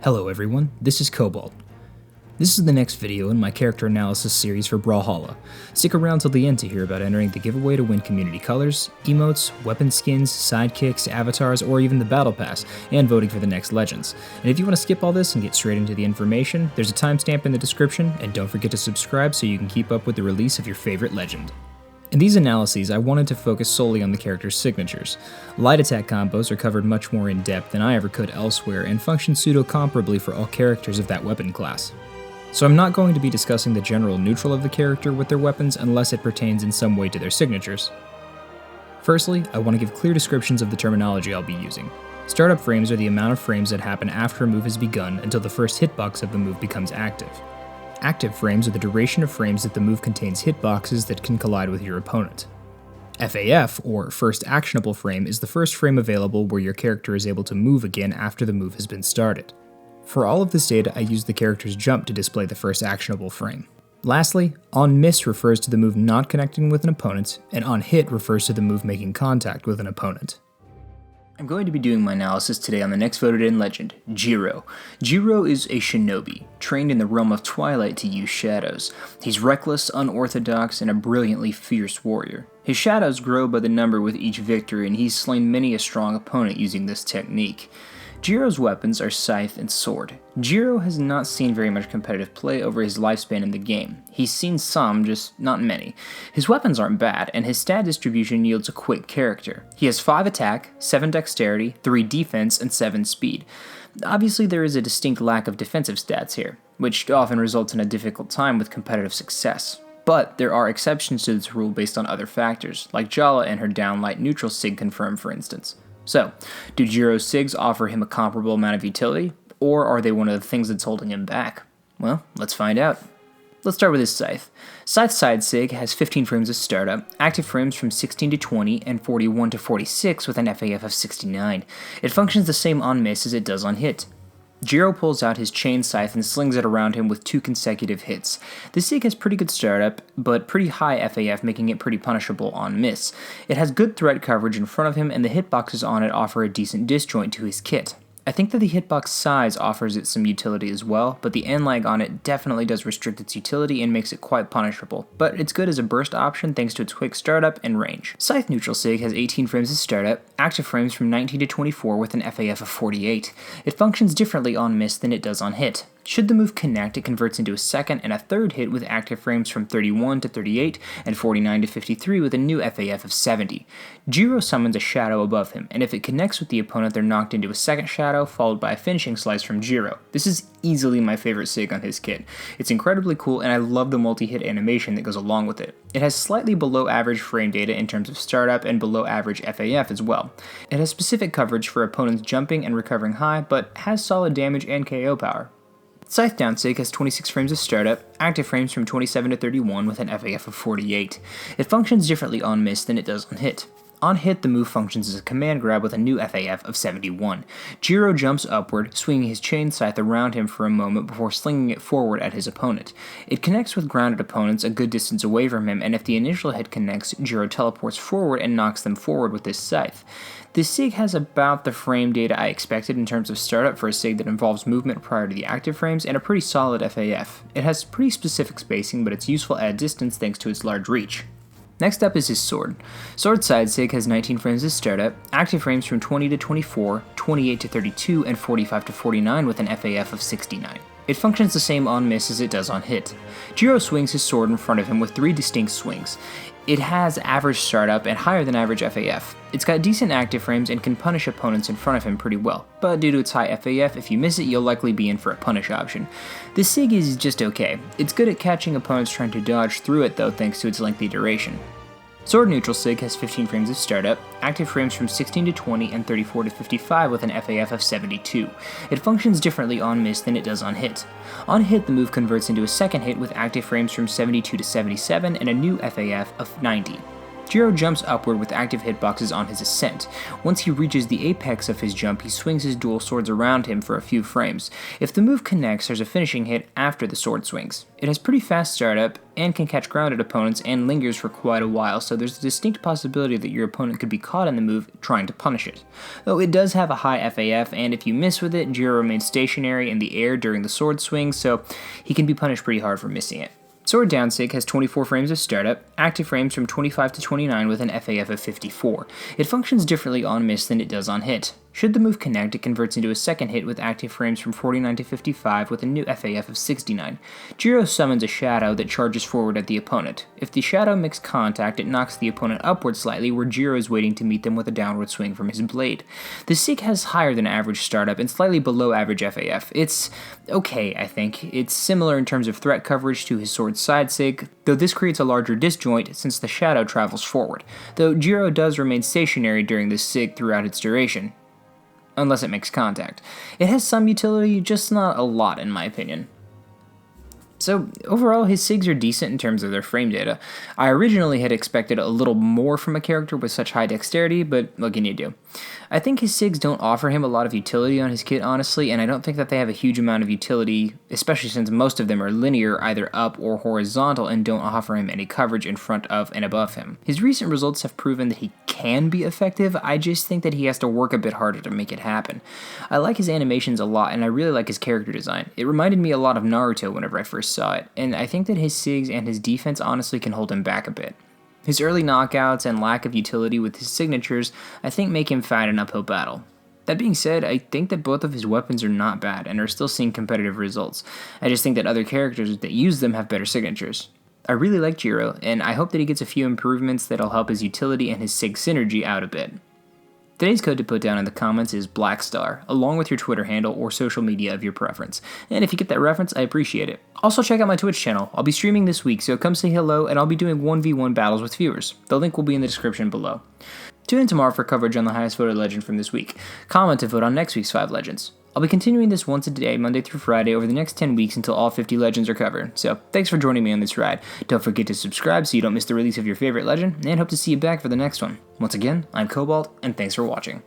Hello everyone, this is Cobalt. This is the next video in my character analysis series for Brawlhalla. Stick around till the end to hear about entering the giveaway to win community colors, emotes, weapon skins, sidekicks, avatars, or even the battle pass, and voting for the next legends. And if you want to skip all this and get straight into the information, there's a timestamp in the description, and don't forget to subscribe so you can keep up with the release of your favorite legend. In these analyses, I wanted to focus solely on the character's signatures. Light attack combos are covered much more in depth than I ever could elsewhere and function pseudo-comparably for all characters of that weapon class. So I'm not going to be discussing the general neutral of the character with their weapons unless it pertains in some way to their signatures. Firstly, I want to give clear descriptions of the terminology I'll be using. Startup frames are the amount of frames that happen after a move has begun until the first hitbox of the move becomes active. Active frames are the duration of frames that the move contains hitboxes that can collide with your opponent. FAF, or First Actionable Frame, is the first frame available where your character is able to move again after the move has been started. For all of this data, I use the character's jump to display the first actionable frame. Lastly, on miss refers to the move not connecting with an opponent, and on hit refers to the move making contact with an opponent. I'm going to be doing my analysis today on the next voted in legend, Jiro. Jiro is a shinobi, trained in the realm of Twilight to use shadows. He's reckless, unorthodox, and a brilliantly fierce warrior. His shadows grow by the number with each victory, and he's slain many a strong opponent using this technique. Jiro's weapons are Scythe and Sword. Jiro has not seen very much competitive play over his lifespan in the game. He's seen some, just not many. His weapons aren't bad, and his stat distribution yields a quick character. He has 5 attack, 7 dexterity, 3 defense, and 7 speed. Obviously there is a distinct lack of defensive stats here, which often results in a difficult time with competitive success. But there are exceptions to this rule based on other factors, like Jala and her downlight neutral sig confirm for instance. So, do Jiro's SIGs offer him a comparable amount of utility, or are they one of the things that's holding him back? Well, let's find out. Let's start with his Scythe. Scythe's side SIG has 15 frames of startup, active frames from 16 to 20, and 41 to 46 with an FAF of 69. It functions the same on miss as it does on hit. Jiro pulls out his chain scythe and slings it around him with 2 consecutive hits. The SIG has pretty good startup, but pretty high FAF, making it pretty punishable on miss. It has good threat coverage in front of him, and the hitboxes on it offer a decent disjoint to his kit. I think that the hitbox size offers it some utility as well, but the end lag on it definitely does restrict its utility and makes it quite punishable, but it's good as a burst option thanks to its quick startup and range. Scythe neutral SIG has 18 frames of startup, active frames from 19 to 24 with an FAF of 48. It functions differently on miss than it does on hit. Should the move connect, it converts into a second and a third hit with active frames from 31 to 38 and 49 to 53 with a new FAF of 70. Jiro summons a shadow above him, and if it connects with the opponent, they're knocked into a second shadow, followed by a finishing slice from Jiro. This is easily my favorite SIG on his kit. It's incredibly cool, and I love the multi-hit animation that goes along with it. It has slightly below average frame data in terms of startup and below average FAF as well. It has specific coverage for opponents jumping and recovering high, but has solid damage and KO power. Scythe down SIG has 26 frames of startup, active frames from 27 to 31 with an FAF of 48. It functions differently on miss than it does on hit. On hit, the move functions as a command grab with a new FAF of 71. Jiro jumps upward, swinging his chain scythe around him for a moment before slinging it forward at his opponent. It connects with grounded opponents a good distance away from him, and if the initial hit connects, Jiro teleports forward and knocks them forward with his scythe. This SIG has about the frame data I expected in terms of startup for a SIG that involves movement prior to the active frames, and a pretty solid FAF. It has pretty specific spacing, but it's useful at a distance thanks to its large reach. Next up is his Sword. Sword's side SIG has 19 frames of startup, active frames from 20 to 24, 28 to 32, and 45 to 49 with an FAF of 69. It functions the same on miss as it does on hit. Jiro swings his sword in front of him with 3 distinct swings. It has average startup and higher than average FAF. It's got decent active frames and can punish opponents in front of him pretty well, but due to its high FAF, if you miss it, you'll likely be in for a punish option. This SIG is just okay. It's good at catching opponents trying to dodge through it though thanks to its lengthy duration. Sword neutral SIG has 15 frames of startup, active frames from 16 to 20 and 34 to 55 with an FAF of 72. It functions differently on miss than it does on hit. On hit, the move converts into a second hit with active frames from 72 to 77 and a new FAF of 90. Jiro jumps upward with active hitboxes on his ascent. Once he reaches the apex of his jump, he swings his dual swords around him for a few frames. If the move connects, there's a finishing hit after the sword swings. It has pretty fast startup and can catch grounded opponents and lingers for quite a while, so there's a distinct possibility that your opponent could be caught in the move trying to punish it. Though it does have a high FAF, and if you miss with it, Jiro remains stationary in the air during the sword swing, so he can be punished pretty hard for missing it. Sword down sig has 24 frames of startup, active frames from 25 to 29 with an FAF of 54. It functions differently on miss than it does on hit. Should the move connect, it converts into a second hit with active frames from 49 to 55 with a new FAF of 69. Jiro summons a shadow that charges forward at the opponent. If the shadow makes contact, it knocks the opponent upward slightly, where Jiro is waiting to meet them with a downward swing from his blade. The sig has higher than average startup and slightly below average FAF. It's okay, I think. It's similar in terms of threat coverage to his sword side sig, though this creates a larger disjoint since the shadow travels forward, though Jiro does remain stationary during this sig throughout its duration, unless it makes contact. It has some utility, just not a lot in my opinion. So overall, his SIGs are decent in terms of their frame data. I originally had expected a little more from a character with such high dexterity, but what can you do? I think his SIGs don't offer him a lot of utility on his kit, honestly, and I don't think that they have a huge amount of utility, especially since most of them are linear, either up or horizontal, and don't offer him any coverage in front of and above him. His recent results have proven that he can be effective, I just think that he has to work a bit harder to make it happen. I like his animations a lot, and I really like his character design. It reminded me a lot of Naruto whenever I first saw it, and I think that his SIGs and his defense honestly can hold him back a bit. His early knockouts and lack of utility with his signatures, I think, make him fight an uphill battle. That being said, I think that both of his weapons are not bad and are still seeing competitive results. I just think that other characters that use them have better signatures. I really like Jiro, and I hope that he gets a few improvements that'll help his utility and his SIG synergy out a bit. Today's code to put down in the comments is Blackstar, along with your Twitter handle or social media of your preference. And if you get that reference, I appreciate it. Also check out my Twitch channel. I'll be streaming this week, so come say hello, and I'll be doing 1v1 battles with viewers. The link will be in the description below. Tune in tomorrow for coverage on the highest voted legend from this week. Comment to vote on next week's 5 legends. I'll be continuing this once a day, Monday through Friday, over the next 10 weeks until all 50 legends are covered. So, thanks for joining me on this ride. Don't forget to subscribe so you don't miss the release of your favorite legend, and hope to see you back for the next one. Once again, I'm Cobalt, and thanks for watching.